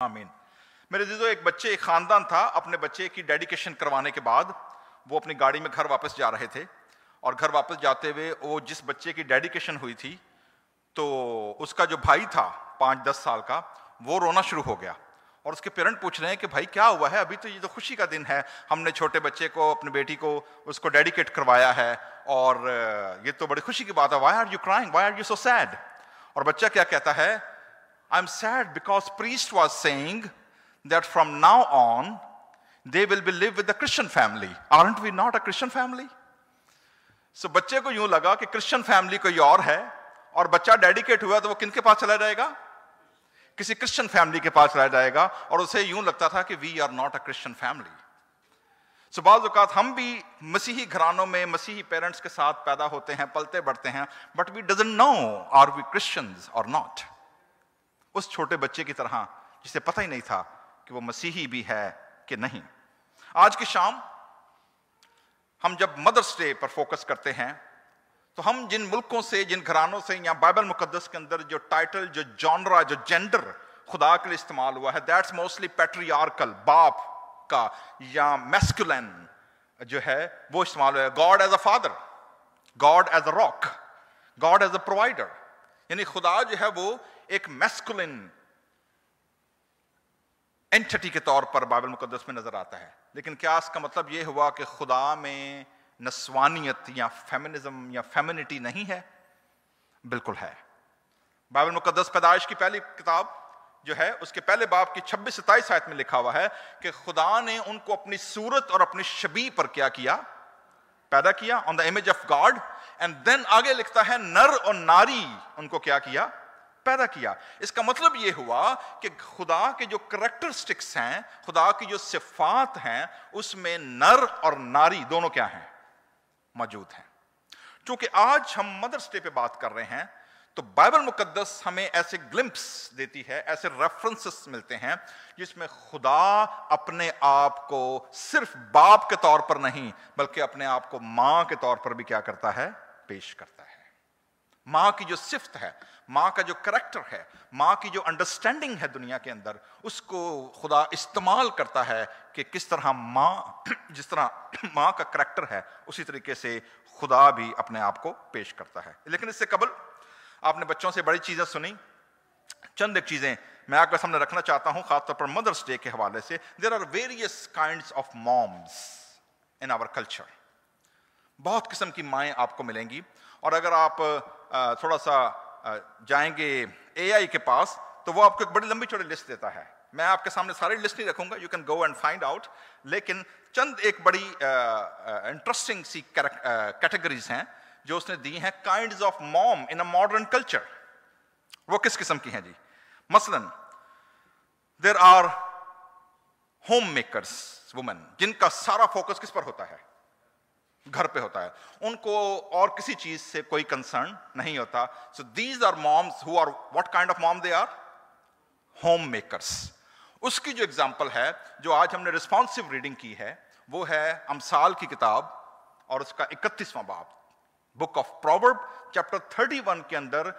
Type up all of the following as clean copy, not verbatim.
आमीन। मेरे जीजो, एक बच्चे, एक खानदान था, अपने बच्चे की डेडिकेशन करवाने के बाद वो अपनी गाड़ी में घर वापस जा रहे थे और घर वापस जाते हुए वो जिस बच्चे की डेडिकेशन हुई थी तो उसका जो भाई था 5-10 साल का, वो रोना शुरू हो गया और उसके पेरेंट पूछ रहे हैं कि भाई क्या हुआ है, अभी तो ये तो खुशी का दिन है, हमने छोटे बच्चे को, अपनी बेटी को उसको डेडिकेट करवाया है और ये तो बड़ी खुशी की बात है, why are you crying, why are you so sad. और बच्चा क्या कहता है, I am sad because priest was saying that from now on they will be live with a Christian family. Aren't we not a Christian family? So बच्चे को यूं लगा कि क्रिश्चियन फैमिली कोई और है और बच्चा डेडिकेट हुआ तो वो किनके पास चला जाएगा, किसी क्रिश्चियन फैमिली के पास चला जाएगा और उसे यूं लगता था कि we are not a Christian family. So बाज़ औक़ात हम भी मसीही घरानों में मसीही पेरेंट्स के साथ पैदा होते हैं, पलते बढ़ते हैं, but we doesn't know are we Christians और नॉट। उस छोटे बच्चे की तरह जिसे पता ही नहीं था कि वो मसीही भी है कि नहीं। आज की शाम हम जब मदर्स डे पर फोकस करते हैं तो हम जिन मुल्कों से, जिन घरानों से, या बाइबल मुकद्दस के अंदर जो टाइटल, जो जॉनरा, जो जेंडर खुदा के लिए इस्तेमाल हुआ है, दैट्स मोस्टली पैट्रियार्कल, बाप का या मैस्कुलिन जो है वो इस्तेमाल हुआ है। God as a father, God as a rock, God as a provider, यानी खुदा जो है वो एक मैस्कुलिन एंटिटी के तौर पर बाइबल मुकद्दस में नजर आता है। लेकिन क्या इसका मतलब यह हुआ कि खुदा में नस्वानियत या फेमिनिज्म या फेमिनिटी नहीं है? बिल्कुल है। बाइबल मुकद्दस पैदाइश की पहली किताब जो है उसके पहले बाब की 26-27 आयत में लिखा हुआ है कि खुदा ने उनको अपनी सूरत और अपनी शबीह पर क्या किया, पैदा किया, on the image of God. And then आगे लिखता है नर और नारी उनको क्या किया, पैदा किया। इसका मतलब यह हुआ कि खुदा के जो करैक्टरिस्टिक्स हैं, खुदा की जो सिफात हैं, उसमें नर और नारी दोनों क्या हैं, मौजूद हैं। क्योंकि आज हम मदर्स डे पे बात कर रहे हैं तो बाइबल मुकद्दस हमें ऐसे ग्लिम्प्स देती है, ऐसे रेफरेंसेस मिलते हैं जिसमें खुदा अपने आप को सिर्फ बाप के तौर पर नहीं बल्कि अपने आप को मां के तौर पर भी क्या करता है, पेश करता है। मां की जो सिफ्त है, मां का जो करैक्टर है, मां की जो अंडरस्टैंडिंग है दुनिया के अंदर, उसको खुदा इस्तेमाल करता है कि किस तरह मां, जिस तरह मां का करैक्टर है उसी तरीके से खुदा भी अपने आप को पेश करता है। लेकिन इससे कबल आपने बच्चों से बड़ी चीजें सुनी, चंद एक चीजें मैं आपके सामने रखना चाहता हूं, खासतौर पर मदर्स डे के हवाले से। There are various kinds of moms in our culture. बहुत किस्म की माएँ आपको मिलेंगी और अगर आप थोड़ा सा जाएंगे AI के पास तो वो आपको एक बड़ी लंबी चौड़ी लिस्ट देता है। मैं आपके सामने सारी लिस्ट नहीं रखूंगा, you can go and find out, लेकिन चंद एक बड़ी इंटरेस्टिंग सी कैटेगरीज हैं जो उसने दी हैं, kinds of mom in a modern culture. वो किस किस्म की हैं जी? मसलन there are home makers women, जिनका सारा फोकस किस पर होता है, घर पे होता है, उनको और किसी चीज से कोई कंसर्न नहीं होता। So these are moms who are, what kind of mom they are, home makers. उसकी जो एग्जांपल है जो आज हमने रिस्पॉन्सिव रीडिंग की है वो है अमसाल की किताब और उसका 31वां बाब, बुक ऑफ प्रोवर्ब चैप्टर 31 के अंदर,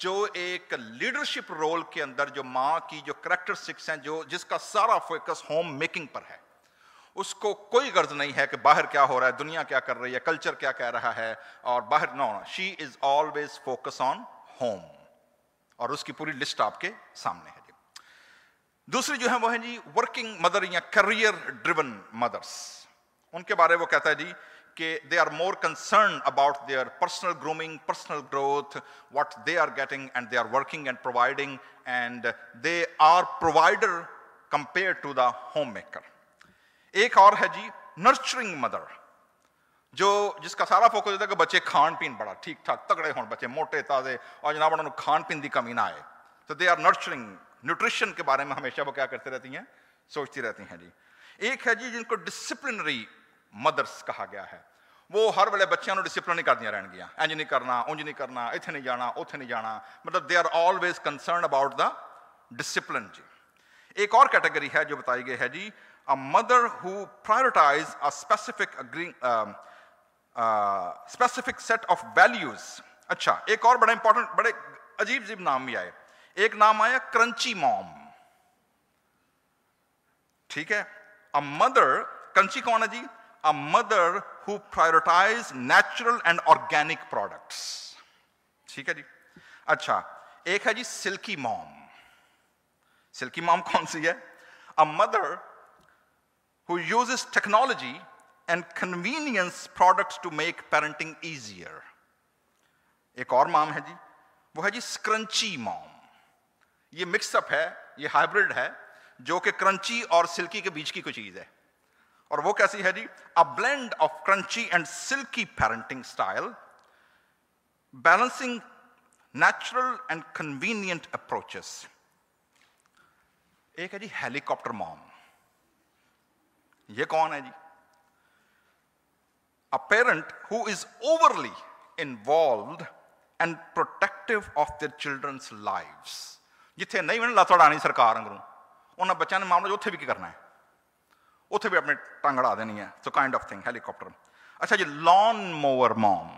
जो एक लीडरशिप रोल के अंदर जो माँ की जो करैक्टरिस्टिक्स हैं, जो जिसका सारा फोकस होम मेकिंग पर है, उसको कोई गर्ज नहीं है कि बाहर क्या हो रहा है, दुनिया क्या कर रही है, कल्चर क्या कह रहा है और बाहर, no, she is always focus on home. और उसकी पूरी लिस्ट आपके सामने है जी। दूसरी जो है वो है जी वर्किंग मदर या करियर ड्रिवन मदर्स। उनके बारे में वो कहता है जी कि they are more concern about their personal grooming, personal growth, what they are getting, and they are working and providing, and they are provider compare to the home maker. एक और है जी नर्चरिंग मदर, जो जिसका सारा focus होता है कि बच्चे खान पीन बड़ा ठीक ठाक तगड़े हों, बच्चे मोटे ताजे और जनाब उन्होंने खान पीन की कमी ना आए। तो दे आर नर्चरिंग, न्यूट्रिशन के बारे में हमेशा वो क्या करते रहती हैं, सोचती रहती हैं जी। एक है जी जिनको डिसिप्लिनरी मदर्स कहा गया है, वो हर वेले बच्चों को डिसिप्लिन नहीं करदियां रहणगियां, इंज नहीं करना, उंज नहीं करना, इत्थे नहीं जाना, उत्थे नहीं जाना, मतलब they are always concern about the discipline जी। एक और कैटेगरी है जो बताई गई है जी, a mother who prioritize a specific set of values। अच्छा, एक और बड़ा इंपॉर्टेंट, बड़े अजीब नाम भी आए। एक नाम आया क्रंची मॉम। ठीक है। अ मदर, कंची कौन है जी? A mother who prioritize natural and organic products. ठीक है जी। अच्छा, एक है जी सिल्की मॉम। सिल्की मॉम कौन सी है? A mother who uses technology and convenience products to make parenting easier. एक और मॉम है जी, वो है जी स्क्रंची मॉम। ये मिक्सअप है, ये हाइब्रिड है, जो कि क्रंची और सिल्की के बीच की कोई चीज है। और वो कैसी है जी? A blend of crunchy and silky parenting style, balancing natural and convenient approaches. एक है जी हेलीकॉप्टर मॉम। ये कौन है जी? A parent who is overly involved and protective of their children's lives. जिथे नहीं मैंने लत अड़ानी सरकार अंगरों, उन्हें बच्चों ने मामला जो उथे भी की करना है, उथे भी अपने टांग अड़ा देनी है। So kind of thing, helicopter. अच्छा जी, लॉन मोवर मॉम।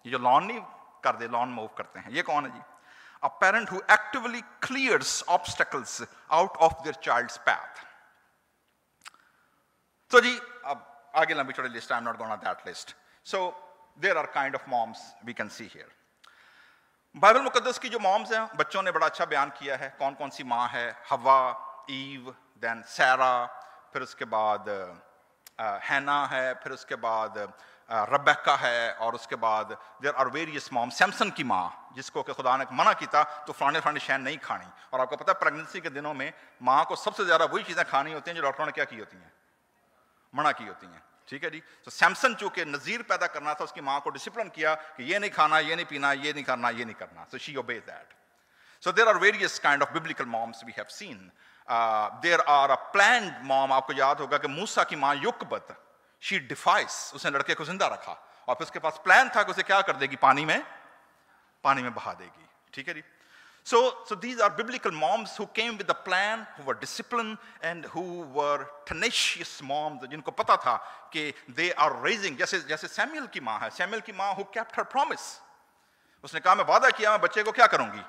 ये जो लॉन नहीं करते, लॉन मूव करते हैं, ये कौन है जी? A parent who actively clears obstacles out of their child's path. So जी, अब आगे लंबी चौड़ी list, I am not gonna that list. So there are kind of moms we can see here. Bible मुकद्दस की जो मॉम्स हैं, बच्चों ने बड़ा अच्छा बयान किया है कौन कौन सी माँ है। हवा, ईव, देन सैरा, फिर उसके बाद हैना है, फिर उसके बाद रबेक्का है, और उसके बाद there are various mom. Samson की माँ, जिसको कि खुदा ने मना किया तो फलाने फलाने शैन नहीं खानी। और आपको पता है प्रेगनेंसी के दिनों में माँ को सबसे ज्यादा वही चीजें खानी होती हैं जो डॉक्टरों ने क्या की होती हैं, मना की होती हैं। ठीक है जी। तो सैमसन चूंकि नजीर पैदा करना था, उसकी माँ को डिसिप्लिन किया कि ये नहीं खाना, ये नहीं पीना, ये नहीं करना, ये नहीं करना। So she obeys that. So there are various kind of biblical moms we have seen. There are a planned mom. आपको याद होगा कि मूसा की माँ युकबत, शी डिफाइस, उसने लड़के को जिंदा रखा और फिर उसके पास प्लान था कि उसे क्या कर देगी, पानी में बहा देगी। ठीक है जी। So these are biblical moms who came with a plan, who were disciplined and who were tenacious moms, जिनको पता था कि they are raising, जैसे सैमुअल की माँ है, सैमुअल की माँ who kept her promise, उसने कहा मैं वादा किया मैं बच्चे को क्या करूंगी,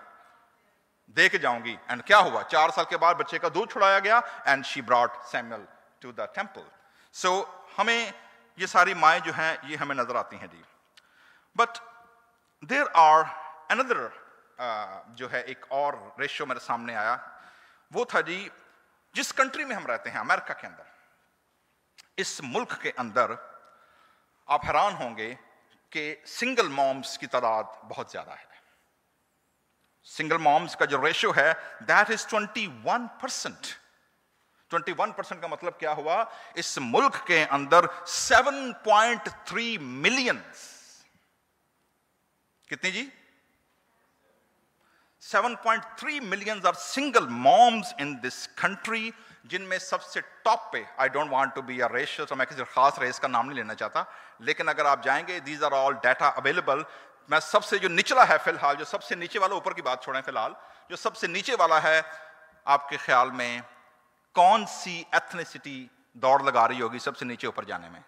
दे के जाऊंगी। एंड क्या हुआ, 4 साल के बाद बच्चे का दूध छुड़ाया गया and she brought Samuel to the temple. So हमें ये सारी माएँ जो हैं ये हमें नजर आती हैं जी। बट देयर आर अनदर जो है एक और रेशियो मेरे सामने आया, वो था जी जिस कंट्री में हम रहते हैं, अमेरिका के अंदर, इस मुल्क के अंदर आप हैरान होंगे कि सिंगल मॉम्स की तादाद बहुत ज्यादा है। सिंगल मॉम्स का जो रेशियो है दैट इज 21%। 21% का मतलब क्या हुआ, इस मुल्क के अंदर 7.3 मिलियन, कितनी जी, 7.3 million are single moms in this country, जिनमें सबसे टॉप पे, I don't want to be a ratio, तो मैं किसी खास रेस का नाम नहीं लेना चाहता, लेकिन अगर आप जाएंगे these are all data available. मैं सबसे जो निचला है फिलहाल, जो सबसे नीचे वाला, ऊपर की बात छोड़ें फिलहाल, जो सबसे नीचे वाला है, आपके ख्याल में कौन सी एथनिसिटी दौड़ लगा रही होगी सबसे नीचे ऊपर जाने में?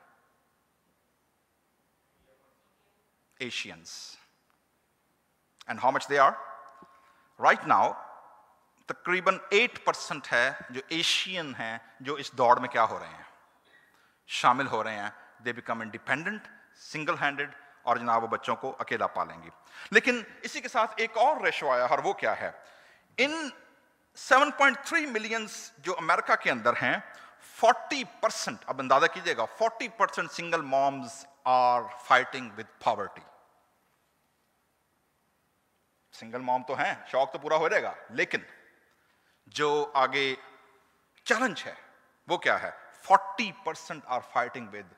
Asians. And how much they are right now? तकरीबन 8% है जो एशियन हैं जो इस दौड़ में क्या हो रहे हैं, शामिल हो रहे हैं। They become independent, single handed, और जनाब वो बच्चों को अकेला पालेंगी। लेकिन इसी के साथ एक और रेशो आया, और वो क्या है, इन 7.3 मिलियन जो अमेरिका के अंदर हैं, 40%, अब अंदाजा कीजिएगा, 40% single moms are fighting with poverty. Single mom तो हैं, शौक तो पूरा हो जाएगा, लेकिन जो आगे चैलेंज है वो क्या है, 40% आर फाइटिंग विद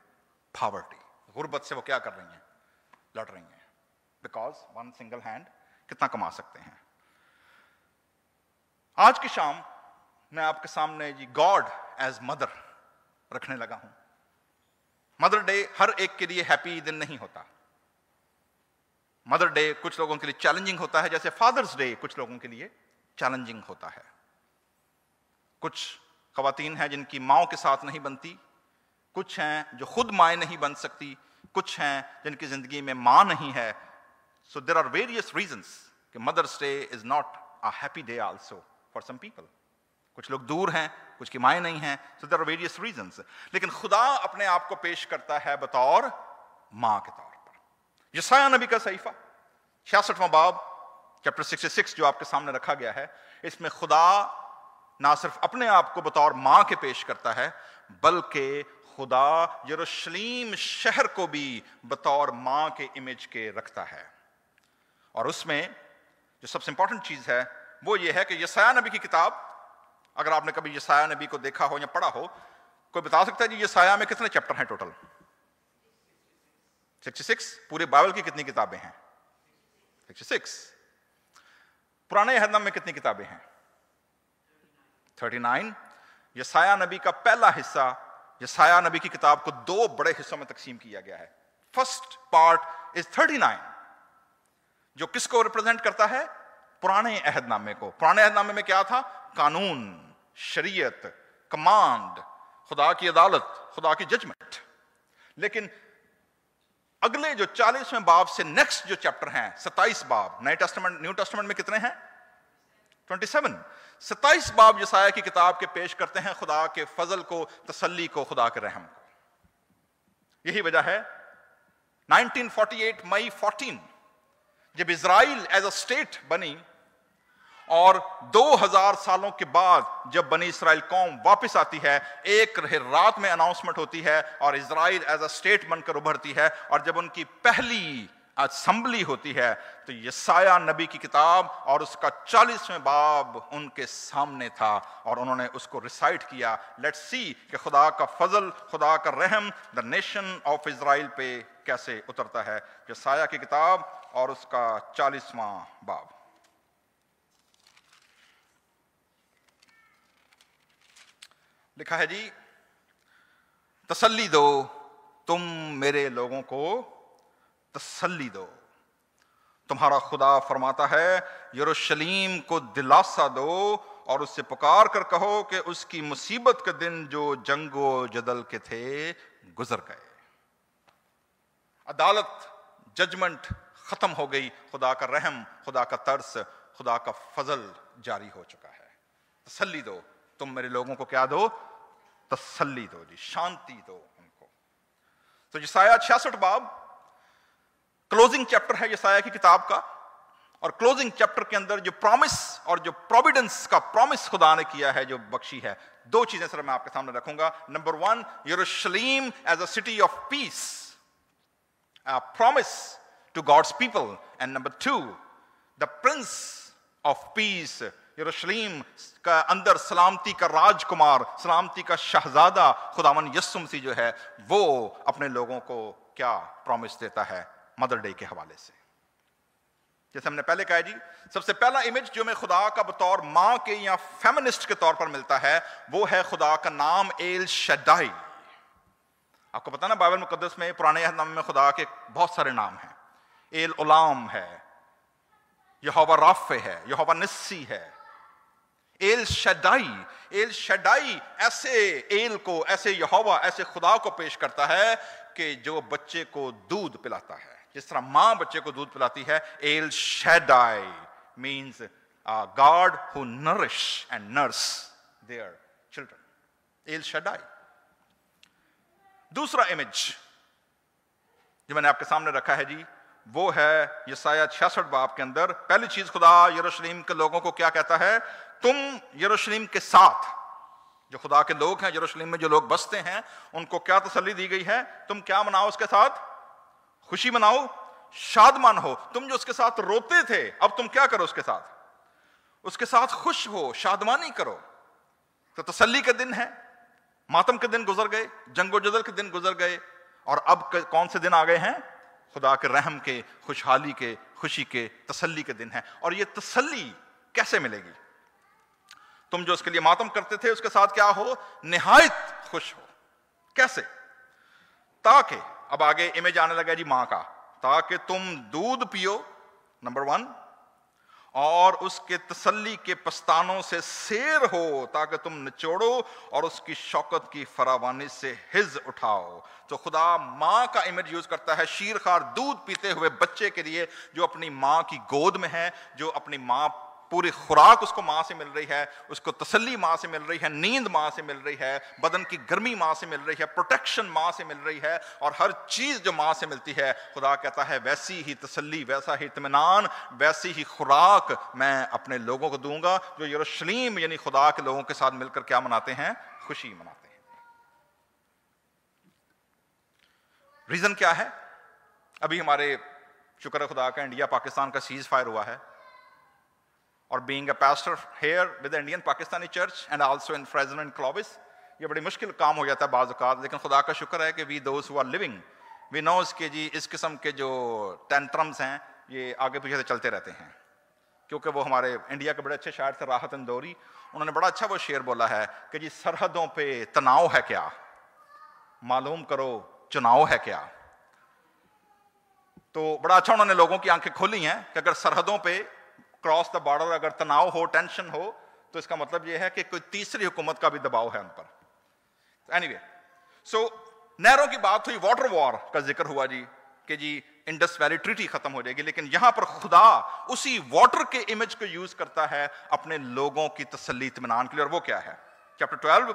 पॉवर्टी। गुर्बत से वो क्या कर रही हैं, लड़ रही हैं, बिकॉज वन सिंगल हैंड कितना कमा सकते हैं। आज की शाम मैं आपके सामने जी गॉड एज मदर रखने लगा हूं। मदर डे हर एक के लिए हैप्पी दिन नहीं होता। मदर डे कुछ लोगों के लिए चैलेंजिंग होता है, जैसे फादर्स डे कुछ लोगों के लिए चैलेंजिंग होता है। कुछ खवातीन हैं जिनकी माओं के साथ नहीं बनती, कुछ हैं जो खुद माएँ नहीं बन सकती, कुछ हैं जिनकी जिंदगी में माँ नहीं है। So there are various reasons कि mothers day is not a happy day also for some people. कुछ लोग दूर हैं, कुछ की माएँ नहीं हैं, so there are various reasons। लेकिन खुदा अपने आप को पेश करता है बतौर माँ के तौर पर। यशायाह नबी का सहीफा 66वां बाब चैप्टर 66 जो आपके सामने रखा गया है, इसमें खुदा ना सिर्फ अपने आप को बतौर माँ के पेश करता है, बल्कि खुदा यरूशलेम शहर को भी बतौर माँ के इमेज के रखता है। और उसमें जो सबसे इंपॉर्टेंट चीज है वो ये है कि यशायाह नबी की किताब, अगर आपने कभी यशायाह नबी को देखा हो या पढ़ा हो, कोई बता सकता है जी यशायाह में कितने चैप्टर हैं टोटल? 66। पूरे बाइबल की कितनी किताबें हैं? 66। पुराने अहदनामे में कितनी किताबें हैं? 39। यशायाह नबी का पहला हिस्सा, यशायाह नबी की किताब को दो बड़े हिस्सों में तकसीम किया गया है। फर्स्ट पार्ट इज 39, जो किसको रिप्रेजेंट करता है? पुराने अहदनामे को। पुराने अहदनामे में क्या था? कानून, शरीयत, कमांड, खुदा की अदालत, खुदा की जजमेंट। लेकिन अगले जो 40वें बाब से नेक्स्ट जो चैप्टर हैं, 27 बाब, न्यू टेस्टामेंट में कितने हैं? 27। 27 बाब यशायाह की किताब के पेश करते हैं खुदा के फजल को, तसल्ली को, खुदा के रहम को। यही वजह है 1948 मई 14 जब इजराइल एज अ स्टेट बनी और 2000 सालों के बाद जब बनी इस्राइल कौम वापस आती है, एक रात में अनाउंसमेंट होती है और इजराइल एज अ स्टेट बनकर उभरती है। और जब उनकी पहली असेंबली होती है तो यशायाह नबी की किताब और उसका 40वें बाब उनके सामने था और उन्होंने उसको रिसाइट किया। लेट्स सी कि खुदा का फजल, खुदा का रहम द नेशन ऑफ इजराइल पे कैसे उतरता है। यशायाह की किताब और उसका 40वां बाब। लिखा है जी, तसल्ली दो तुम मेरे लोगों को, तसल्ली दो। तुम्हारा खुदा फरमाता है, यरूशलेम को दिलासा दो और उससे पुकार कर कहो कि उसकी मुसीबत के दिन जो जंगो जदल के थे गुजर गए। अदालत, जजमेंट खत्म हो गई। खुदा का रहम, खुदा का तरस, खुदा का फजल जारी हो चुका है। तसल्ली दो तुम मेरे लोगों को, क्या दो? तसल्ली दो जी, शांति दो उनको। तो यशायाह 66 बाब क्लोजिंग चैप्टर है यशायाह की किताब का, और क्लोजिंग चैप्टर के अंदर जो प्रॉमिस और जो प्रोविडेंस का प्रॉमिस खुदा ने किया है, जो बख्शी है, दो चीजें सर मैं आपके सामने रखूंगा। नंबर 1, यरूशलेम as a city of peace, a promise to God's people, and number 2, the prince of peace, यरूशलेम का अंदर सलामती का राजकुमार, सलामती का शहजादा खुदावन यीशु मसीह जो है, वो अपने लोगों को क्या प्रॉमिस देता है मदर डे के हवाले से। जैसे हमने पहले कहा जी, सबसे पहला इमेज जो हमें खुदा का बतौर मां के या फेमिनिस्ट के तौर पर मिलता है वो है खुदा का नाम एल शद्दाई। आपको पता ना, बाइबल मुकद्दस में पुराने अहदनामे में खुदा के बहुत सारे नाम हैं। एल उलाम है, यहोवा राफे है, यहोवा निस्सी है, एल शद्दाई। एल शद्दाई ऐसे एल को, ऐसे यहोवा, ऐसे खुदा को पेश करता है कि जो बच्चे को दूध पिलाता है। जिस तरह मां बच्चे को दूध पिलाती है, L शद्दाई means God who nourish and nurse their children. L शद्दाई। दूसरा इमेज जो मैंने आपके सामने रखा है जी, वो है यशायाह 66 बाब के अंदर। पहली चीज, खुदा यरूशलेम के लोगों को क्या कहता है? तुम यरूशलेम के साथ, जो खुदा के लोग हैं, यरूशलेम में जो लोग बसते हैं, उनको क्या तसल्ली दी गई है? तुम क्या मनाओ उसके साथ? खुशी मनाओ, शादमान हो। तुम जो उसके साथ रोते थे, अब तुम क्या करो उसके साथ? उसके साथ खुश हो, शादमानी करो। तो तसल्ली के दिन है, मातम के दिन गुजर गए, जंगो जदल के दिन गुजर गए, और अब कौन से दिन आ गए हैं? खुदा के रहम के, खुशहाली के, खुशी के, तसल्ली के दिन है। और ये तसल्ली कैसे मिलेगी? तुम जो उसके लिए मातम करते थे उसके साथ क्या हो? निहायत खुश हो। कैसे? ताकि, अब आगे इमेज आने लगा जी मां का, ताकि तुम दूध पियो, नंबर 1, और उसके तसल्ली के पस्तानों से सेर हो, ताकि तुम निचोड़ो और उसकी शौकत की फरावानी से हिज उठाओ। तो खुदा माँ का इमेज यूज करता है शीरखार दूध पीते हुए बच्चे के लिए, जो अपनी माँ की गोद में है, जो अपनी माँ पूरी खुराक उसको माँ से मिल रही है, उसको तसल्ली माँ से मिल रही है, नींद माँ से मिल रही है, बदन की गर्मी माँ से मिल रही है, प्रोटेक्शन माँ से मिल रही है, और हर चीज जो माँ से मिलती है, खुदा कहता है वैसी ही तसल्ली, वैसा ही इत्मीनान, वैसी ही खुराक मैं अपने लोगों को दूंगा जो यरूशलेम यानी खुदा के लोगों के साथ मिलकर क्या मनाते हैं? खुशी मनाते हैं। रीजन क्या है? अभी हमारे शुक्र खुदा का इंडिया पाकिस्तान का सीज फायर हुआ है, और being a pastor here with Indian Pakistani church and also in Fresno and Clovis, ये बड़ी मुश्किल काम हो जाता है बाज़ औक़ात, लेकिन खुदा का शुक्र है कि we those who are living we know इसके जी इस किस्म के जो टेंट्रम्स हैं ये आगे पीछे से चलते रहते हैं। क्योंकि वो हमारे इंडिया के बड़े अच्छे शायर थे राहत इंदौरी, उन्होंने बड़ा अच्छा वो शेर बोला है कि जी सरहदों पे तनाव है क्या, मालूम करो चुनाव है क्या। तो बड़ा अच्छा उन्होंने लोगों की आंखें खोली हैं कि अगर सरहदों पे क्रॉस द बॉर्डर अगर तनाव हो, टेंशन हो, तो इसका मतलब यह है कि कोई तीसरी हुकूमत का भी दबाव है उन पर। एनीवे, सो नहरों की बात हुई, वाटर वॉर का जिक्र हुआ जी कि जी इंडस वैली ट्रीटी खत्म हो जाएगी, लेकिन यहां पर खुदा उसी वाटर के इमेज को यूज करता है अपने लोगों की तसल्ली इत्मीनान के लिए, और वो क्या है? चैप्टर 12,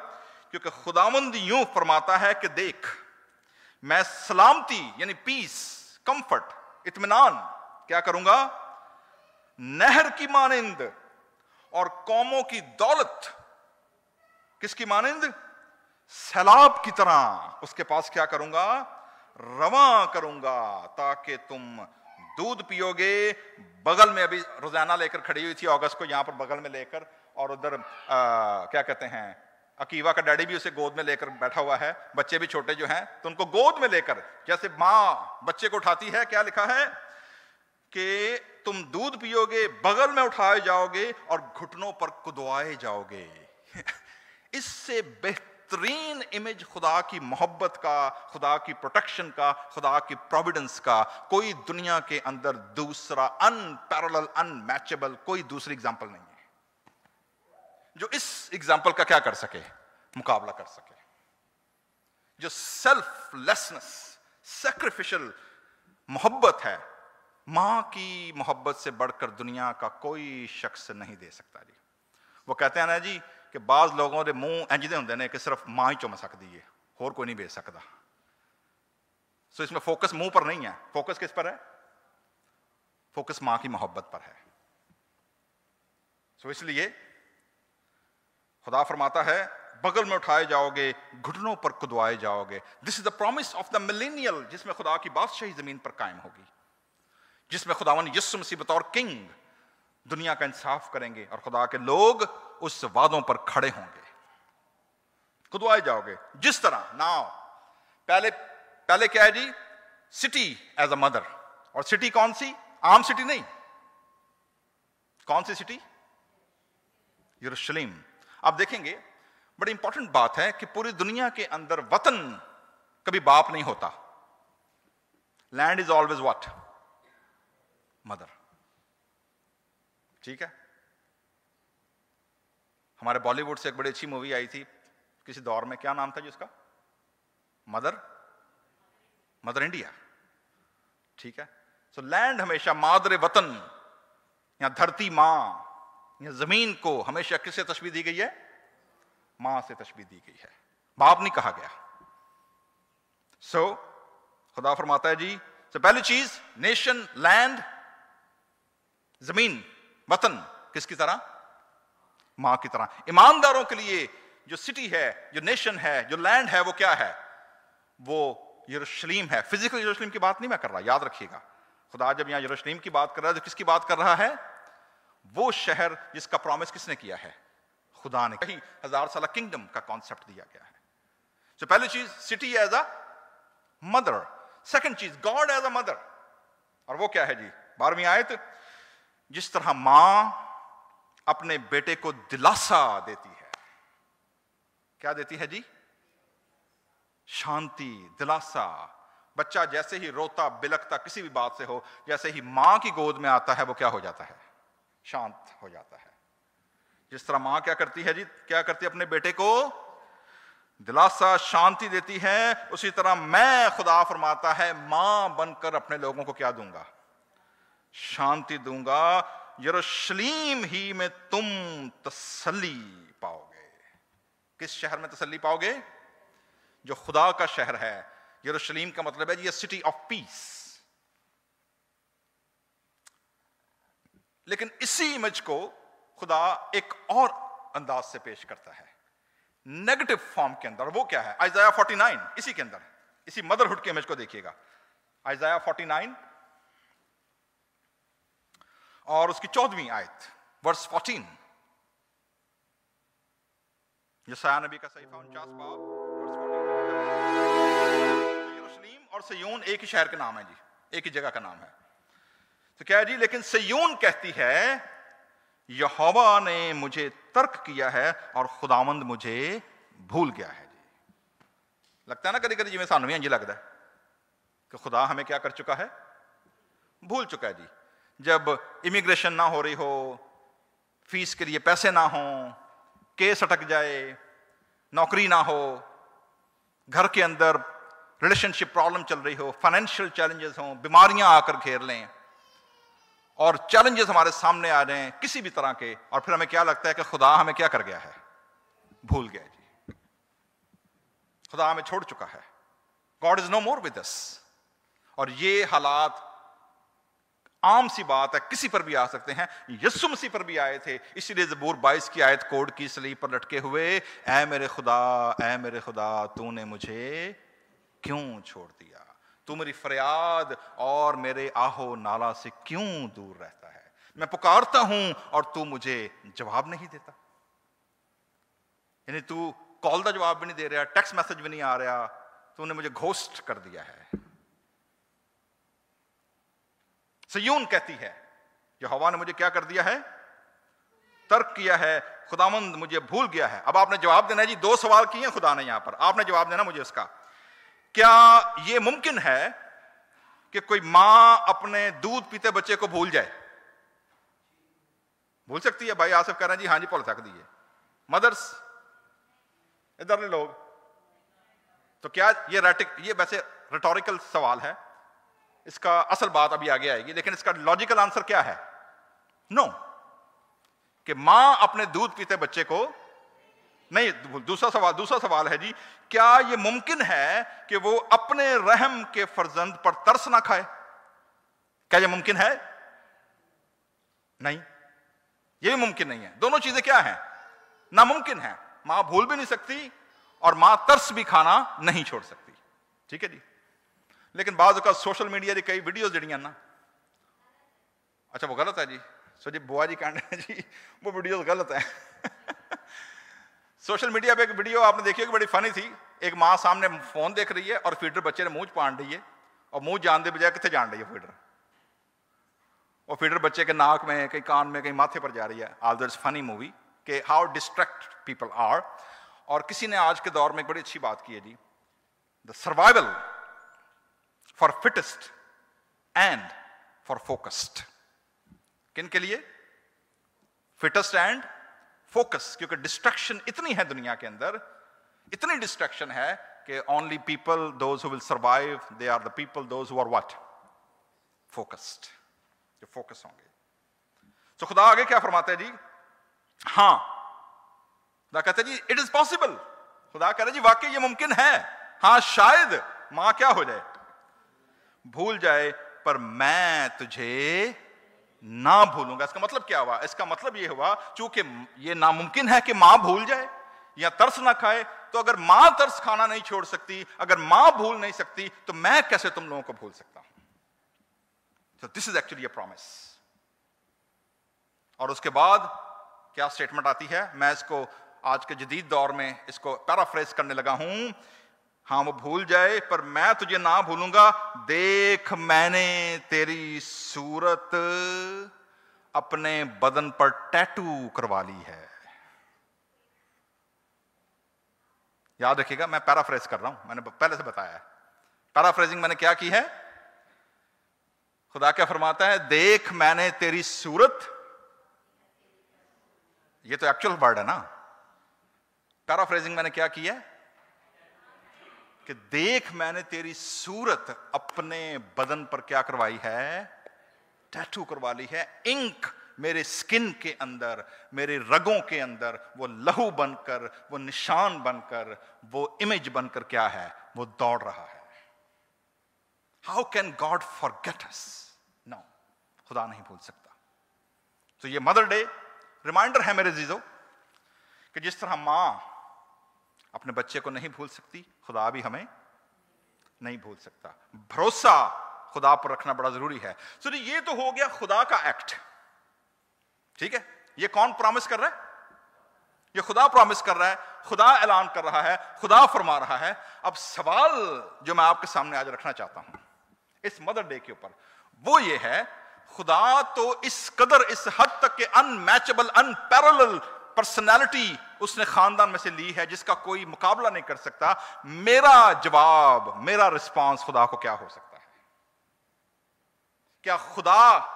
क्योंकि खुदावंद यूं फरमाता है कि देख मैं सलामती यानी पीस, कंफर्ट, इत्मीनान क्या करूंगा? नहर की मानिंद और कौमों की दौलत किसकी मानिंद? सैलाब की तरह उसके पास क्या करूंगा? रवा करूंगा, ताकि तुम दूध पियोगे। बगल में अभी रोजाना लेकर खड़ी हुई थी अगस्त को, यहां पर बगल में लेकर, और उधर क्या कहते हैं, अकीवा का डैडी भी उसे गोद में लेकर बैठा हुआ है, बच्चे भी छोटे जो हैं तो उनको गोद में लेकर, जैसे माँ बच्चे को उठाती है, क्या लिखा है कि तुम दूध पियोगे, बगल में उठाए जाओगे और घुटनों पर कुदवाए जाओगे। इससे बेहतरीन इमेज खुदा की मोहब्बत का, खुदा की प्रोटेक्शन का, खुदा की प्रोविडेंस का कोई दुनिया के अंदर दूसरा अनपैरेलल, अनमैचेबल कोई दूसरी एग्जांपल नहीं है जो इस एग्जाम्पल का क्या कर सके? मुकाबला कर सके। जो सेल्फलेसनेस, सैक्रिफिशियल मोहब्बत है, मां की मोहब्बत से बढ़कर दुनिया का कोई शख्स नहीं दे सकता जी। वो कहते हैं ना जी कि बाज लोगों के मुंह इंजदे होंगे ने कि सिर्फ मां ही चुम सकती है, होर कोई नहीं भेज सकता। सो इसमें फोकस मुंह पर नहीं है, फोकस किस पर है? फोकस मां की मोहब्बत पर है। सो इसलिए खुदा फरमाता है बगल में उठाए जाओगे, घुटनों पर कुदवाए जाओगे। This is the promise of the millennial, जिसमें खुदा की बादशाही जमीन पर कायम होगी, जिसमें खुदावन यीशु मसीह बतौर किंग दुनिया का इंसाफ करेंगे और खुदा के लोग उस वादों पर खड़े होंगे। कुदवाए जाओगे जिस तरह नाउ, पहले क्या है जी? City as a mother. और सिटी कौन सी? आम सिटी नहीं। कौन सी सिटी? यरूशलेम। आप देखेंगे बड़ी इंपॉर्टेंट बात है कि पूरी दुनिया के अंदर वतन कभी बाप नहीं होता। Land is always what? Mother. ठीक है। हमारे बॉलीवुड से एक बड़ी अच्छी मूवी आई थी किसी दौर में, क्या नाम था जी उसका? Mother India. ठीक है। सो लैंड हमेशा मादर वतन या धरती मां या जमीन को हमेशा किससे तशबीह दी गई है? मां से तशबीह दी गई है, बाप नहीं कहा गया। सो खुदा फरमाता है जी, तो पहली चीज नेशन, लैंड, जमीन, वतन किसकी तरह? मां की तरह। ईमानदारों के लिए जो सिटी है, जो नेशन है, जो लैंड है, वो क्या है? वो यरूशलेम है। फिजिकल यरूशलेम की बात नहीं मैं कर रहा, याद रखिएगा। खुदा जब यहां यरूशलेम की बात कर रहा है तो किसकी बात कर रहा है? वो शहर जिसका प्रॉमिस किसने किया है? खुदा ने। कहीं 1000 साल किंगडम का कॉन्सेप्ट दिया गया है। तो पहली चीज city as a mother, second चीज गॉड एज अ मदर। और वो क्या है जी? 12वीं आयत, जिस तरह मां अपने बेटे को दिलासा देती है। क्या देती है जी? शांति, दिलासा। बच्चा जैसे ही रोता बिलखता किसी भी बात से हो, जैसे ही मां की गोद में आता है वो क्या हो जाता है? शांत हो जाता है। जिस तरह मां क्या करती है जी? क्या करती है? अपने बेटे को दिलासा, शांति देती है। उसी तरह मैं, खुदा फरमाता है, मां बनकर अपने लोगों को क्या दूंगा? शांति दूंगा। यरूशलेम ही में तुम तसल्ली पाओगे। किस शहर में तसल्ली पाओगे? जो खुदा का शहर है। यरूशलेम का मतलब है जी सिटी ऑफ पीस। लेकिन इसी इमेज को खुदा एक और अंदाज से पेश करता है, नेगेटिव फॉर्म के अंदर। वो क्या है? आइज़ाया 49, इसी के अंदर, इसी मदरहुड के इमेज को देखिएगा। आइज़ाया 49 और उसकी 14वीं आयत, वर्स 14। यशायाह नबी का सहीफा 49 बाब वर्स 14। यरूशलेम और सिय्योन एक ही शहर का नाम है जी, एक ही जगह का नाम है। तो क्या है जी? लेकिन सिय्योन कहती है यहोवा ने मुझे तर्क किया है और खुदावंद मुझे भूल गया है जी। लगता है ना कभी कभी जिवें सानू भी इंज लगता है कि खुदा हमें क्या कर चुका है? भूल चुका है जी। जब इमिग्रेशन ना हो रही हो, फीस के लिए पैसे ना हो, केस अटक जाए, नौकरी ना हो, घर के अंदर रिलेशनशिप प्रॉब्लम चल रही हो, फाइनेंशियल चैलेंजेस हो, बीमारियां आकर घेर लें और चैलेंजेस हमारे सामने आ रहे हैं किसी भी तरह के, और फिर हमें क्या लगता है कि खुदा हमें क्या कर गया है? भूल गया जी। खुदा हमें छोड़ चुका है। God is no more with us. और ये हालात आम सी बात है, किसी पर भी आ सकते हैं। यीशु मसीह पर भी आए थे। इसीलिए ज़बूर 22 की आयत कोड की सलीब पर लटके हुए, ऐ मेरे खुदा तूने मुझे क्यों छोड़ दिया? तू मेरी फरियाद और मेरे आहो नाला से क्यों दूर रहता है? मैं पुकारता हूं और तू मुझे जवाब नहीं देता। यानी तू कॉल का जवाब भी नहीं दे रहा, टेक्स्ट मैसेज भी नहीं आ रहा, तूने मुझे घोस्ट कर दिया है। सिय्योन कहती है यहोवा ने मुझे क्या कर दिया है? तर्क किया है, खुदावंद मुझे भूल गया है। अब आपने जवाब देना है जी। 2 सवाल किए खुदा ने यहां पर, आपने जवाब देना मुझे उसका। क्या यह मुमकिन है कि कोई मां अपने दूध पीते बच्चे को भूल जाए? भूल सकती है? भाई आसिफ कह रहे हैं जी हाँ जी भूल सकती है। मदर्स, इधर लोग, तो क्या ये वैसे रिटोरिकल सवाल है, इसका असल बात अभी आगे आएगी, लेकिन इसका लॉजिकल आंसर क्या है? नो, कि मां अपने दूध पीते बच्चे को नहीं। दूसरा सवाल है जी, क्या यह मुमकिन है कि वो अपने रहम के फर्जंद पर तरस ना खाए? क्या यह मुमकिन है? नहीं, यह भी मुमकिन नहीं है। दोनों चीजें क्या है? नामुमकिन है। मां भूल भी नहीं सकती और मां तरस भी खाना नहीं छोड़ सकती। ठीक है जी। लेकिन बाद का सोशल मीडिया की कई वीडियोस जड़ियां ना, अच्छा वो गलत है जी। सो जी बुआ जी कहते हैं जी वो वीडियोस गलत है। सोशल मीडिया पे एक वीडियो आपने देखी होगी, बड़ी फनी थी। एक मां सामने फोन देख रही है और फीडर बच्चे ने मुंह पान रही है, और मुंह जान दे बजाय कितने जान रही है फीडर, और फीडर बच्चे के नाक में, कहीं कान में, कहीं माथे पर जा रही है। ऑल दैट्स फनी मूवी के हाउ डिस्ट्रैक्ट पीपल आर। और किसी ने आज के दौर में एक बड़ी अच्छी बात की है जी, the survival for fittest and for focused. किन के लिए? Fittest and focus. क्योंकि डिस्ट्रैक्शन इतनी है दुनिया के अंदर, इतनी डिस्ट्रैक्शन है कि only people those who will survive, they are the people those who are what? Focused, जो फोकस होंगे। तो खुदा आगे क्या फरमाते हैं जी? हां, खुदा कहते हैं जी इट इज पॉसिबल। खुदा कह रहे जी वाकई ये मुमकिन है। हां, शायद मां क्या हो जाए? भूल जाए, पर मैं तुझे ना भूलूंगा। इसका मतलब क्या हुआ? इसका मतलब यह हुआ, चूंकि यह नामुमकिन है कि मां भूल जाए या तरस ना खाए, तो अगर मां तरस खाना नहीं छोड़ सकती, अगर मां भूल नहीं सकती, तो मैं कैसे तुम लोगों को भूल सकता हूं? So this is actually a promise। और उसके बाद क्या स्टेटमेंट आती है? मैं इसको आज के जदीद दौर में इसको पैराफ्रेज करने लगा हूं। हाँ, वो भूल जाए पर मैं तुझे ना भूलूंगा। देख मैंने तेरी सूरत अपने बदन पर टैटू करवा ली है। याद रखिएगा, मैं पैराफ्रेज कर रहा हूं, मैंने पहले से बताया है। पैराफ्रेजिंग मैंने क्या की है? खुदा क्या फरमाता है? देख मैंने तेरी सूरत, ये तो एक्चुअल वर्ड है ना। पैराफ्रेजिंग मैंने क्या की है कि देख मैंने तेरी सूरत अपने बदन पर क्या करवाई है? टैटू करवा ली है। इंक मेरे स्किन के अंदर, मेरे रगों के अंदर वो लहू बनकर, वो निशान बनकर, वो इमेज बनकर क्या है, वो दौड़ रहा है। How can God forget us? No, खुदा नहीं भूल सकता। तो ये मदर डे रिमाइंडर है मेरे जीजो कि जिस तरह मां अपने बच्चे को नहीं भूल सकती, खुदा भी हमें नहीं भूल सकता। भरोसा खुदा पर रखना बड़ा जरूरी है। तो ये तो हो गया खुदा का एक्ट, ठीक है। ये कौन प्रॉमिस कर रहा है? ये खुदा प्रॉमिस कर रहा है, खुदा ऐलान कर रहा है, खुदा फरमा रहा है। अब सवाल जो मैं आपके सामने आज रखना चाहता हूं इस मदर डे के ऊपर, वो ये है, खुदा तो इस कदर, इस हद तक के अनमैचेबल, अनपैरेलल पर्सनैलिटी उसने खानदान में से ली है जिसका कोई मुकाबला नहीं कर सकता। मेरा जवाब, मेरा रिस्पांस खुदा को क्या हो सकता है? क्या खुदा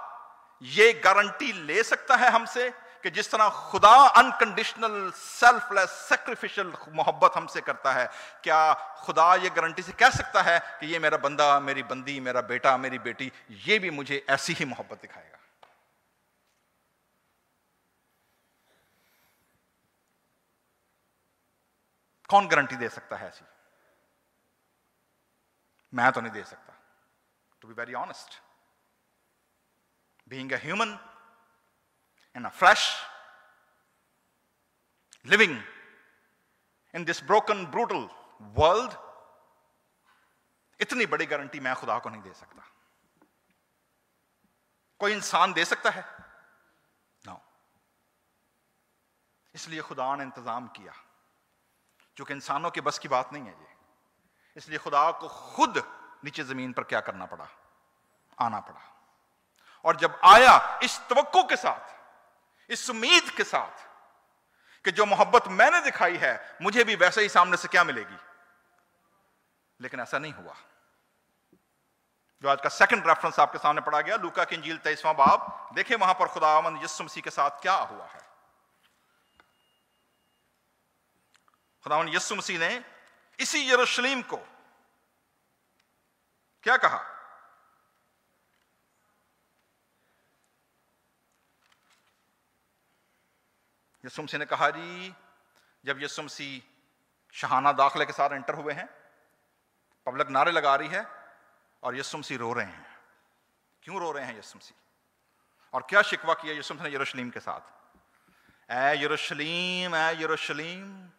ये गारंटी ले सकता है हमसे कि जिस तरह खुदा अनकंडीशनल, सेल्फलेस, सैक्रिफिशियल मोहब्बत हमसे करता है, क्या खुदा ये गारंटी से कह सकता है कि ये मेरा बंदा, मेरी बंदी, मेरा बेटा, मेरी बेटी, ये भी मुझे ऐसी ही मोहब्बत दिखाएगा? कौन गारंटी दे सकता है ऐसी? मैं तो नहीं दे सकता, to be very honest. Being a human in a flesh, living in this broken, brutal world, इतनी बड़ी गारंटी मैं खुदा को नहीं दे सकता। कोई इंसान दे सकता है? No. इसलिए खुदा ने इंतजाम किया, क्योंकि इंसानों के बस की बात नहीं है ये। इसलिए खुदा को खुद नीचे जमीन पर क्या करना पड़ा? आना पड़ा। और जब आया इस तवक्को के साथ, इस उम्मीद के साथ कि जो मोहब्बत मैंने दिखाई है मुझे भी वैसे ही सामने से क्या मिलेगी, लेकिन ऐसा नहीं हुआ। जो आज का सेकंड रेफरेंस आपके सामने पढ़ा गया, लूका की इंजील 23वां बाब, देखिए वहां पर खुदावंद यीशु मसीह के साथ क्या हुआ है। खुदावंद यीशु मसीह ने इसी यरूशलेम को क्या कहा? यीशु मसीह ने कहा जी, जब यीशु मसीह शहाना दाखिले के साथ एंटर हुए हैं, पब्लिक नारे लगा रही है और यीशु मसीह रो रहे हैं। क्यों रो रहे हैं यीशु मसीह? और क्या शिकवा किया यीशु मसीह ने यरूशलेम के साथ? ऐ यरूशलेम, ऐ यरूशलेम।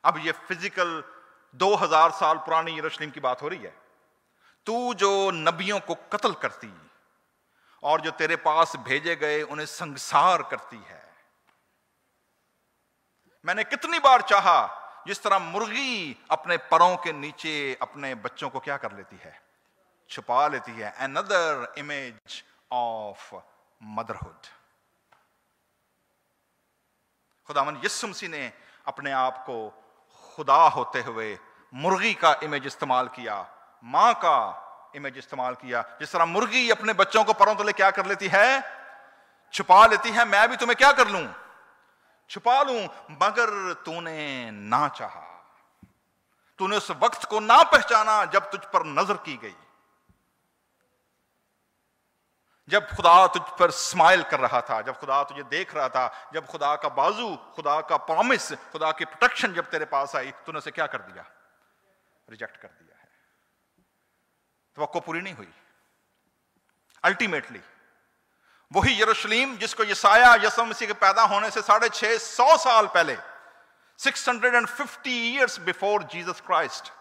अब ये फिजिकल 2000 साल पुरानी यरूशलेम की बात हो रही है। तू जो नबियों को कत्ल करती और जो तेरे पास भेजे गए उन्हें संसार करती है। मैंने कितनी बार चाहा, जिस तरह मुर्गी अपने परों के नीचे अपने बच्चों को क्या कर लेती है? छुपा लेती है। Another image of motherhood. खुदावंद यीशु मसीह ने अपने आप को खुदा होते हुए मुर्गी का इमेज इस्तेमाल किया, मां का इमेज इस्तेमाल किया। जिस तरह मुर्गी अपने बच्चों को परों तले क्या कर लेती है? छुपा लेती है। मैं भी तुम्हें क्या कर लूं? छुपा लूं। मगर तूने ना चाहा, तूने उस वक्त को ना पहचाना जब तुझ पर नजर की गई, जब खुदा तुझ पर स्माइल कर रहा था, जब खुदा तुझे देख रहा था, जब खुदा का बाजू, खुदा का प्रॉमिस, खुदा की प्रोटेक्शन जब तेरे पास आई, तूने उसे क्या कर दिया? रिजेक्ट कर दिया है। तवक्को पूरी नहीं हुई। अल्टीमेटली वही यरूशलेम जिसको यसाया यीशु मसीह के पैदा होने से 650 साल पहले, 650 years बिफोर जीसस क्राइस्ट,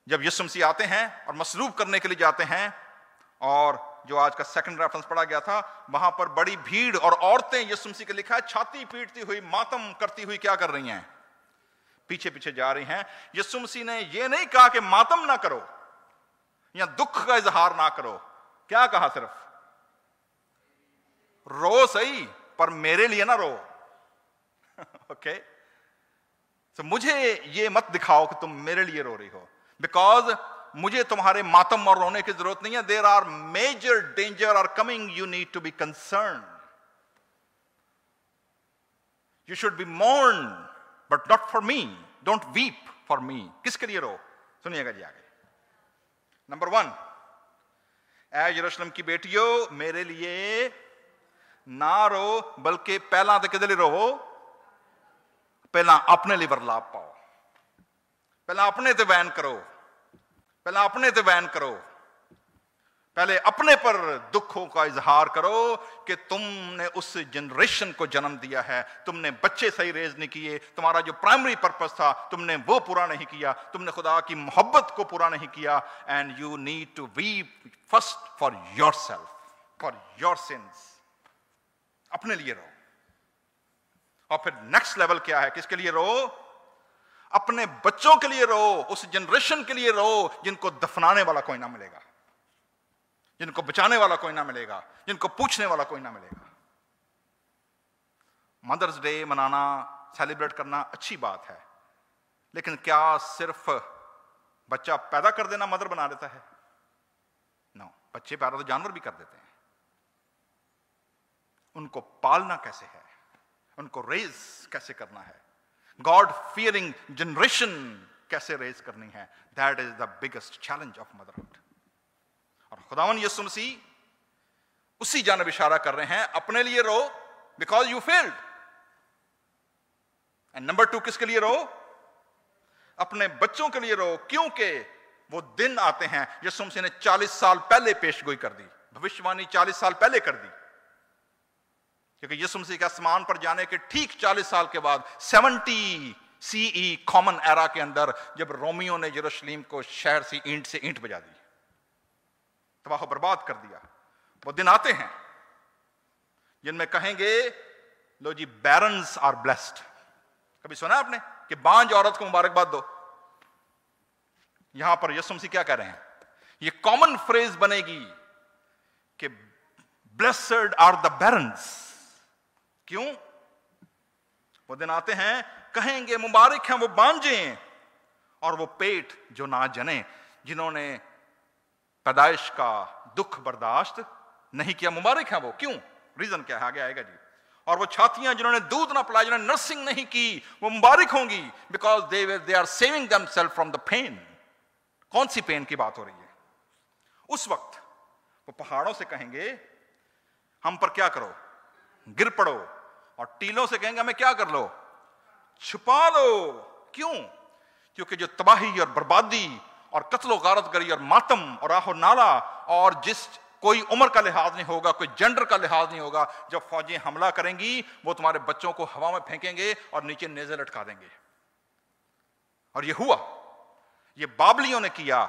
जब यीशु मसीह आते हैं और मसलूब करने के लिए जाते हैं, और जो आज का सेकंड रेफरेंस पढ़ा गया था, वहां पर बड़ी भीड़ और औरतें, यीशु मसीह के लिखा है, छाती पीटती हुई, मातम करती हुई क्या कर रही हैं? पीछे पीछे जा रही हैं। यीशु मसीह ने यह नहीं कहा कि मातम ना करो या दुख का इजहार ना करो। क्या कहा? सिर्फ रो सही, पर मेरे लिए ना रो। ओके, तो मुझे ये मत दिखाओ कि तुम मेरे लिए रो रही हो, बिकॉज मुझे तुम्हारे मातम और रोने की जरूरत नहीं है। There are major danger are coming, you need to be concern, you should be mourn, but not for me, don't weep for me. किसके लिए रो? सुनिएगा जी आगे। नंबर 1, ऐ यरूशलेम की बेटियों, मेरे लिए ना रो, बल्कि पहला तो किदे लिए रो, पहला अपने लिए बरलाप पाओ, पहला अपने ते वैन करो, पहला अपने ते वैन करो, पहले अपने पर दुखों का इजहार करो कि तुमने उस जनरेशन को जन्म दिया है, तुमने बच्चे सही रेज नहीं किए, तुम्हारा जो प्राइमरी पर्पस था तुमने वो पूरा नहीं किया, तुमने खुदा की मोहब्बत को पूरा नहीं किया। And you need to weep first for yourself, for your sins. अपने लिए रो। और फिर नेक्स्ट लेवल क्या है, किसके लिए रो? अपने बच्चों के लिए रो, उस जनरेशन के लिए रो जिनको दफनाने वाला कोई ना मिलेगा, जिनको बचाने वाला कोई ना मिलेगा, जिनको पूछने वाला कोई ना मिलेगा। मदर्स डे मनाना, सेलिब्रेट करना अच्छी बात है, लेकिन क्या सिर्फ बच्चा पैदा कर देना मदर बना देता है? नो, बच्चे पैदा तो जानवर भी कर देते हैं। उनको पालना कैसे है, उनको रेज कैसे करना है, गॉड फियरिंग जनरेशन कैसे रेज करनी है, that is the biggest challenge of motherhood. और खुदावन यीशु मसीह उसी जानब इशारा कर रहे हैं, अपने लिए रो because you failed, and number 2 किसके लिए रो? अपने बच्चों के लिए रो, क्योंकि वो दिन आते हैं। यीशु मसीह ने 40 साल पहले पेशगोई कर दी, भविष्यवाणी 40 साल पहले कर दी, क्योंकि यीशु मसीह के आसमान पर जाने के ठीक 40 साल के बाद 70 CE कॉमन एरा के अंदर, जब रोमियो ने यरूशलेम को शहर से ईंट बजा दी, तबाह बर्बाद कर दिया, वो दिन आते हैं जिनमें कहेंगे लो जी, बैरन्स आर ब्लेस्ड। कभी सुना आपने कि बांझ औरत को मुबारकबाद दो? यहां पर यीशु मसीह क्या कह रहे हैं? ये कॉमन फ्रेज बनेगी कि ब्लेस्ड आर द बैरन्स। क्यों? वो दिन आते हैं, कहेंगे मुबारक हैं वो बांझे और वो पेट जो ना जने, जिन्होंने पैदाइश का दुख बर्दाश्त नहीं किया, मुबारक है वो। क्यों? रीजन क्या है, आगे आएगा जी। और वो छातियां जिन्होंने दूध ना पिलाया, जिन्होंने नर्सिंग नहीं की, वो मुबारक होंगी, because they are saving themselves from the pain. कौन सी पेन की बात हो रही है? उस वक्त वो पहाड़ों से कहेंगे हम पर क्या करो, गिर पड़ो, और टीलों से कहेंगे हमें क्या कर लो, छुपा लो। क्यों? क्योंकि जो तबाही और बर्बादी और कत्लो गारतगरी और मातम और आहो नाला, और जिस कोई उम्र का लिहाज नहीं होगा, कोई जेंडर का लिहाज नहीं होगा, जब फौजें हमला करेंगी वो तुम्हारे बच्चों को हवा में फेंकेंगे और नीचे नेज़े लटका देंगे। और ये हुआ, ये बाबलियों ने किया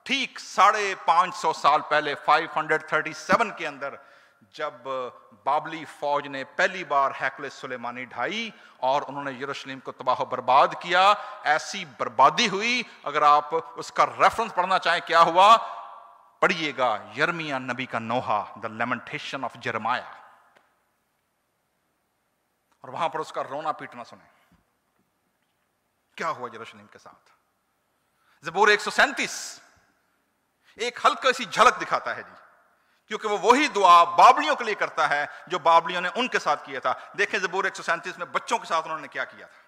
ठीक 550 साल पहले, 537 के अंदर, जब बाबली फौज ने पहली बार हैकले सुलेमानी ढाई और उन्होंने यरूशलेम को तबाह बर्बाद किया। ऐसी बर्बादी हुई, अगर आप उसका रेफरेंस पढ़ना चाहें क्या हुआ, पढ़िएगा यिर्मयाह नबी का नोहा, द लेमेंटेशन ऑफ जेरेमाया, और वहां पर उसका रोना पीटना सुने क्या हुआ यरूशलेम के साथ। ज़बूर 137 एक हल्का सी झलक दिखाता है जी, क्योंकि वो वही दुआ बाबलियों के लिए करता है जो बाबलियों ने उनके साथ किया था। देखें ज़बूर 137 में बच्चों के साथ उन्होंने क्या किया था।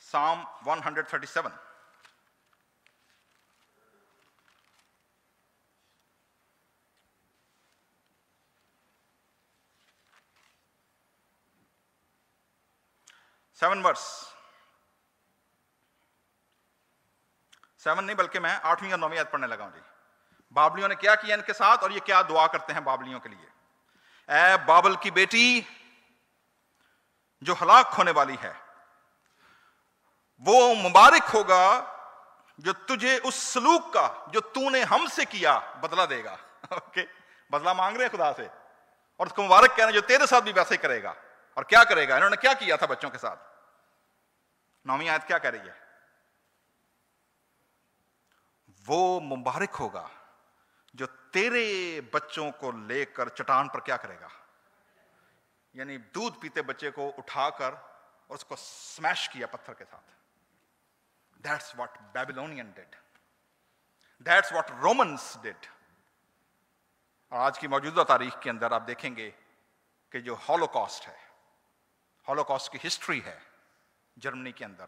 साम 137, वर्स 7 नहीं बल्कि मैं 8वीं और 9वीं आयत पढ़ने लगा हूं जी। बाबलियों ने क्या किया इनके साथ, और ये क्या दुआ करते हैं बाबलियों के लिए। ऐ बाबल की बेटी जो हलाक होने वाली है, वो मुबारक होगा जो तुझे उस सलूक का जो तूने हमसे किया बदला देगा। ओके, बदला मांग रहे हैं खुदा से, और उसको मुबारक कहना जो तेरे साथ भी वैसे ही करेगा। और क्या करेगा? इन्होंने क्या किया था बच्चों के साथ? 9वीं आयत क्या कह रही है? वो मुबारक होगा जो तेरे बच्चों को लेकर चट्टान पर क्या करेगा, यानी दूध पीते बच्चे को उठाकर और उसको स्मैश किया पत्थर के साथ। That's what Babylonian did, that's what Romans did. और आज की मौजूदा तारीख के अंदर आप देखेंगे कि जो हॉलोकॉस्ट है, हॉलोकॉस्ट की हिस्ट्री है जर्मनी के अंदर,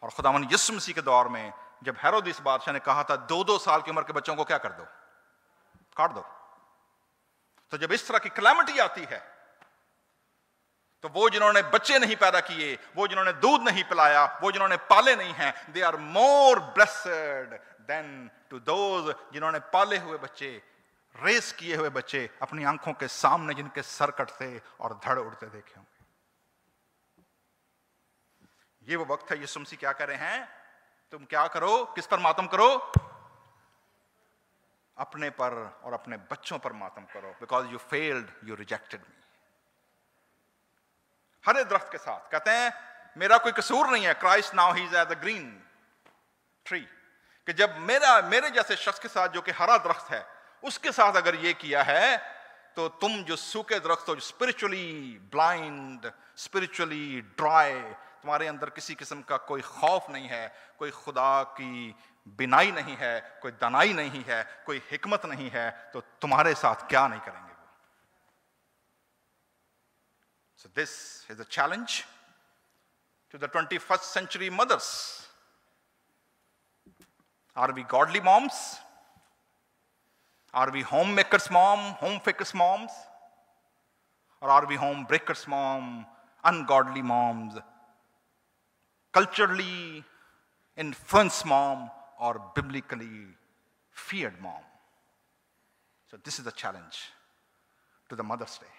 और खुदावन यीशु मसीह के दौर में जब हेरोदिस बादशाह ने कहा था 2-2 साल की उम्र के बच्चों को क्या कर दो, काट दो। तो जब इस तरह की कैलेमिटी आती है, तो वो जिन्होंने बच्चे नहीं पैदा किए, वो जिन्होंने दूध नहीं पिलाया, वो जिन्होंने पाले नहीं हैं, they are more blessed than to those जिन्होंने पाले हुए बच्चे, रेस किए हुए बच्चे अपनी आंखों के सामने जिनके सर कटते और धड़ उड़ते देखे होंगे। ये वो वक्त है, यीशु मसीह क्या कह रहे हैं, तुम क्या करो, किस पर मातम करो, अपने पर और अपने बच्चों पर मातम करो, because you failed, you rejected me. हरे दरख्त के साथ कहते हैं मेरा कोई कसूर नहीं है, Christ now he is at the green tree, कि जब मेरे जैसे शख्स के साथ जो कि हरा दरख्त है, उसके साथ अगर ये किया है, तो तुम जो सूखे दरख्त हो, स्पिरिचुअली ब्लाइंड, स्पिरिचुअली ड्राई, तुम्हारे अंदर किसी किस्म का कोई खौफ नहीं है, कोई खुदा की बिनाई नहीं है, कोई दानाई नहीं है, कोई हिकमत नहीं है, तो तुम्हारे साथ क्या नहीं करेंगे वो। So this is a challenge to the 21st century mothers. Are we godly moms? Are we homemakers mom, homefakers moms? Or are we home breakers mom, ungodly moms, culturally influenced mom, or biblically feared mom? So this is the challenge to the Mother's Day.